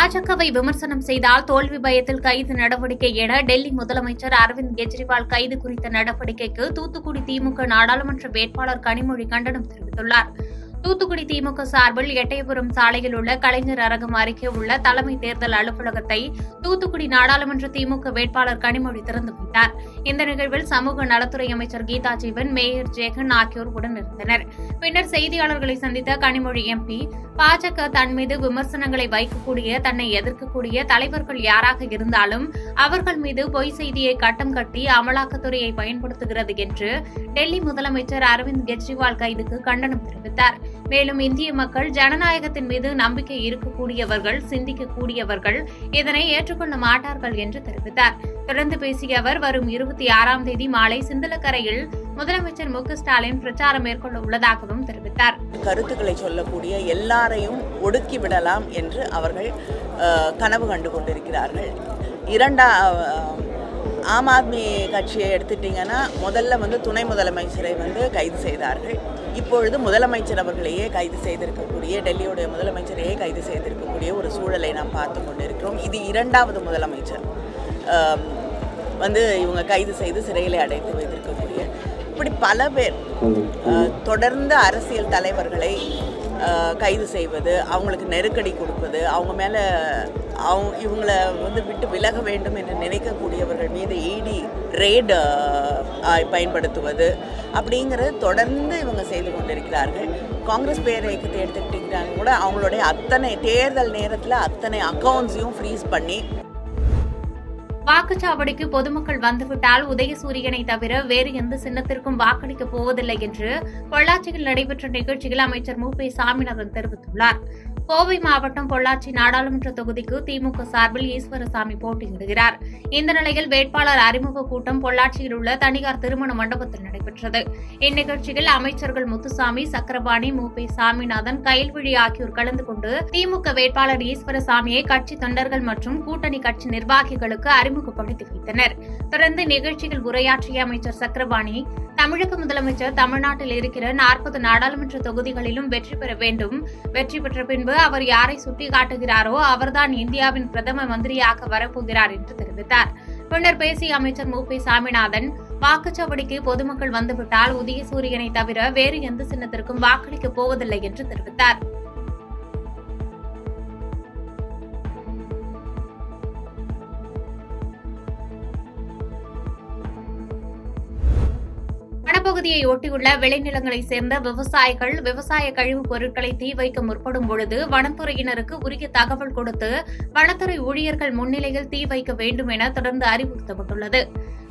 பாஜகவை விமர்சனம் செய்தால் தோல்வி பயத்தில் கைது நடவடிக்கை என டெல்லி முதலமைச்சர் அரவிந்த் கெஜ்ரிவால் கைது குறித்த நடவடிக்கைக்கு தூத்துக்குடி திமுக நாடாளுமன்ற வேட்பாளர் கனிமொழி கண்டனம் தெரிவித்துள்ளார். தூத்துக்குடி திமுக சார்பில் எட்டயபுரம் சாலையில் உள்ள கலைஞர் அரங்கம் அருகே உள்ள தலைமை தேர்தல் அலுவலகத்தை தூத்துக்குடி நாடாளுமன்ற திமுக வேட்பாளர் கனிமொழி திறந்து வைத்தார். இந்த நிகழ்வில் சமூக நலத்துறை அமைச்சர் கீதா ஜீவன், மேயர் ஜெகன் ஆகியோர் உடனிருந்தனர். பின்னர் செய்தியாளர்களை சந்தித்த கனிமொழி எம்பி, பாஜக தன் மீது விமர்சனங்களை வைக்கக்கூடிய, தன்னை எதிர்க்கக்கூடிய தலைவர்கள் யாராக இருந்தாலும் அவர்கள் மீது பொய் செய்தியை கட்டம் கட்டி அமலாக்கத்துறையை பயன்படுத்துகிறது என்று டெல்லி முதலமைச்சர் அரவிந்த் கெஜ்ரிவால் கைதுக்கு கண்டனம் தெரிவித்தார். மேலும் இந்திய மக்கள் ஜனநாயகத்தின் மீது நம்பிக்கை இருக்கக்கூடியவர்கள், சிந்திக்கக்கூடியவர்கள், இதனை ஏற்றுக்கொள்ள மாட்டார்கள் என்று தெரிவித்தார். தொடர்ந்து பேசிய அவர், வரும் 26ஆம் தேதி மாலை சிந்தலக்கரையில் முதலமைச்சர் மு க ஸ்டாலின் பிரச்சாரம் மேற்கொள்ள உள்ளதாகவும் தெரிவித்தார். கருத்துக்களை சொல்லக்கூடிய எல்லாரையும் ஒடுக்கிவிடலாம் என்று அவர்கள் கனவு கண்டு கொண்டிருக்கிறார்கள். ஆம் ஆத்மி கட்சியை எடுத்துட்டிங்கன்னா முதல்ல துணை முதலமைச்சரை கைது செய்தார்கள். இப்பொழுது முதலமைச்சர் அவர்களையே கைது செய்திருக்கக்கூடிய, டெல்லியுடைய முதலமைச்சரையே கைது செய்திருக்கக்கூடிய ஒரு சூழலை நாம் பார்த்து கொண்டிருக்கிறோம். இது 2வது முதலமைச்சர் இவங்க கைது செய்து சிறையில் அடைத்து வைத்திருக்கக்கூடிய, இப்படி பல பேர் தொடர்ந்து அரசியல் தலைவர்களை கைது செய்வது, அவங்களுக்கு நெருக்கடி கொடுப்பது, அவங்க மேலே இவங்களை விட்டு விலக வேண்டும் என்று நினைக்கக்கூடியவர்கள் மீது இடி ரெய்டு பயன்படுத்துவது அப்படிங்கிறது தொடர்ந்து இவங்க செய்து கொண்டிருக்கிறார்கள். காங்கிரஸ் பேர் இயக்கத்தை எடுத்துக்கிட்டிங்கன்னா கூட அவங்களுடைய அத்தனை தேர்தல் நேரத்தில் அத்தனை அக்கவுண்ட்ஸையும் ஃப்ரீஸ் பண்ணி, வாக்குச்சாவடிக்கு பொதுமக்கள் வந்துவிட்டால் உதயசூரியனை தவிர வேறு எந்த சின்னத்திற்கும் வாக்களிக்கப் போவதில்லை என்று பொள்ளாச்சியில் நடைபெற்ற நிகழ்ச்சியில் அமைச்சர் மு பி சாமிநாதன் தெரிவித்துள்ளார். கோவை மாவட்டம் பொள்ளாச்சி நாடாளுமன்ற தொகுதிக்கு திமுக சார்பில் ஈஸ்வரசாமி போட்டியிடுகிறார். இந்த நிலையில் வேட்பாளர் அறிமுக கூட்டம் பொள்ளாச்சியில் உள்ள தனியார் திருமண மண்டபத்தில் நடைபெற்றது. இந்நிகழ்ச்சியில் அமைச்சர்கள் முத்துசாமி, சக்கரபாணி, மு பி சாமிநாதன், கயல்விழி ஆகியோர் கலந்து கொண்டு திமுக வேட்பாளர் ஈஸ்வரசாமியை கட்சி தொண்டர்கள் மற்றும் கூட்டணி கட்சி நிர்வாகிகளுக்கு அறிமுகப்படுத்தி வைத்தனர். தொடர்ந்து நிகழ்ச்சியில் உரையாற்றிய அமைச்சர் சக்கரபாணி, தமிழக முதலமைச்சர் தமிழ்நாட்டில் இருக்கிற 40 நாடாளுமன்ற தொகுதிகளிலும் வெற்றி பெற வேண்டும். வெற்றி பெற்ற பின்பு அவர் யாரை சுட்டிக்காட்டுகிறாரோ அவர்தான் இந்தியாவின் பிரதம மந்திரியாக வரப்போகிறார் என்று தெரிவித்தார். பின்னர் பேசிய அமைச்சர் மு பி சாமிநாதன், வாக்குச்சாவடிக்கு பொதுமக்கள் வந்துவிட்டால் உதயசூரியனை தவிர வேறு எந்த சின்னத்திற்கும் வாக்களிக்கப் போவதில்லை என்று தெரிவித்தார். வனப்பகுதியை ஒட்டியுள்ள விளைநிலங்களைச் சேர்ந்த விவசாயிகள் விவசாய கழிவுப் பொருட்களை தீ வைக்க முற்படும் பொழுது வனத்துறையினருக்கு உரிய தகவல் கொடுத்து வனத்துறை ஊழியர்கள் முன்னிலையில் தீ வைக்க வேண்டும் என தொடர்ந்து அறிவுறுத்தப்பட்டுள்ளது.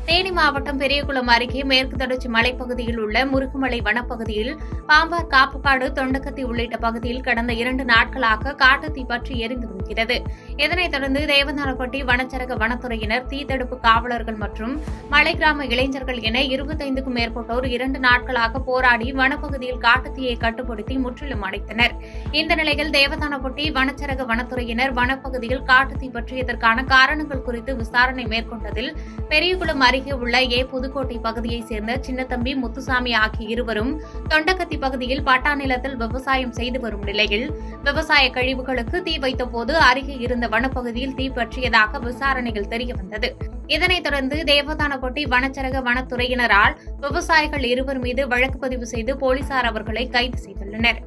தேனி மாவட்டம் பெரியகுளம் அருகே மேற்கு தொடர்ச்சி மலைப்பகுதியில் உள்ள முருகுமலை வனப்பகுதியில் பாம்பார் காப்புக்காடு, தொண்டக்கத்தி உள்ளிட்ட பகுதியில் கடந்த 2 நாட்களாக காட்டுத்தீ பற்றி எரிந்து வருகிறது. இதனைத் தொடர்ந்து தேவதானப்பட்டி வனச்சரக வனத்துறையினர், தீத்தடுப்பு காவலர்கள் மற்றும் மலை கிராம இளைஞர்கள் என 25க்கும் மேற்பட்டோர் 2 நாட்களாக போராடி வனப்பகுதியில் காட்டுத்தீயை கட்டுப்படுத்தி முற்றிலும் அடைத்தனர். இந்த நிலையில் தேவதானப்பட்டி வனச்சரக வனத்துறையினர் வனப்பகுதியில் காட்டுத்தீ பற்றியதற்கான காரணங்கள் குறித்து விசாரணை மேற்கொண்டதில் பெரியகுளம் அருகே உள்ள புதுக்கோட்டை பகுதியைச் சேர்ந்த சின்னத்தம்பி, முத்துசாமி ஆகிய இருவரும் தொண்டக்கத்தி பகுதியில் பட்டா நிலத்தில் விவசாயம் செய்து வரும் நிலையில் விவசாய கழிவுகளுக்கு தீ வைத்தபோது அருகே இருந்த வனப்பகுதியில் தீ பற்றியதாக விசாரணையில் தெரியவந்தது. இதனைத் தொடர்ந்து தேவதானப்பட்டி வனச்சரக வனத்துறையினரால் விவசாயிகள் இருவர் மீது வழக்கு பதிவு செய்து போலீசார் அவர்களை கைது செய்துள்ளனர்.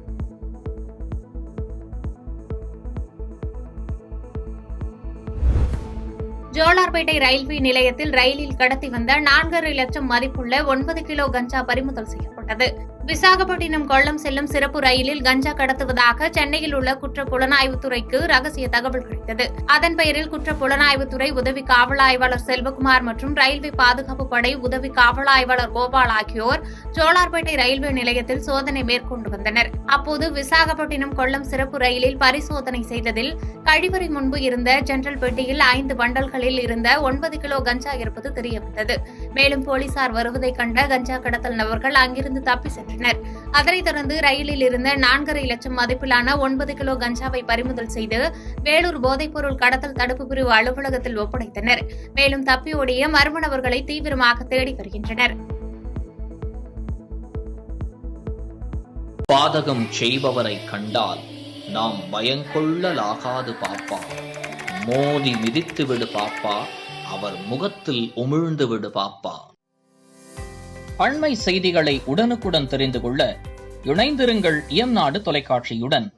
ஜோலார்பேட்டை ரயில்வே நிலையத்தில் ரயிலில் கடத்தி வந்த 4.5 லட்சம் மதிப்புள்ள 9 கிலோ கஞ்சா பறிமுதல் செய்யப்பட்டது. விசாகப்பட்டினம் கொல்லம் செல்லும் சிறப்பு ரயிலில் கஞ்சா கடத்துவதாக சென்னையில் உள்ள குற்ற புலனாய்வுத்துறைக்கு ரகசிய தகவல் கிடைத்தது. அதன் பெயரில் குற்ற புலனாய்வுத்துறை உதவி காவல் ஆய்வாளர் செல்வகுமார் மற்றும் ரயில்வே பாதுகாப்பு படை உதவி காவல் ஆய்வாளர் கோபால் ஆகியோர் ஜோலார்பேட்டை ரயில்வே நிலையத்தில் சோதனை மேற்கொண்டு வந்தனர். அப்போது விசாகப்பட்டினம் கொல்லம் சிறப்பு ரயிலில் பரிசோதனை செய்ததில் கழிவறை முன்பு இருந்த ஜெனரல் பெட்டியில் 5 பண்டல்களில் இருந்த 9 கிலோ கஞ்சா இருப்பது தெரியவந்தது. மேலும் போலீசார் வருவதை கண்ட கஞ்சா கடத்தல் நபர்கள் அங்கிருந்து தப்பி சென்றனர். அதனைத் தொடர்ந்து ரயிலில் இருந்த 4.5 லட்சம் மதிப்பிலான 9 கிலோ கஞ்சாவை பறிமுதல் செய்து வேலூர் போதைப்பொருள் கடத்தல் தடுப்பு பிரிவு அலுவலகத்தில் ஒப்படைத்தனர். மேலும் தப்பி ஓடிய மர்ம நபர்களை தீவிரமாக தேடி வருகின்றனர். பாதகம் செய்பவரை கண்டால் நாம் பயங்கொள்ளலாகாது பாப்பா. மோதி மிதித்து விடு பாப்பா, அவர் முகத்தில் உமிழ்ந்து விடு பாப்பா. அண்மை செய்திகளை உடனுக்குடன் தெரிந்து கொள்ள இணைந்திருங்கள் இயம்நாடு தொலைக்காட்சியுடன்.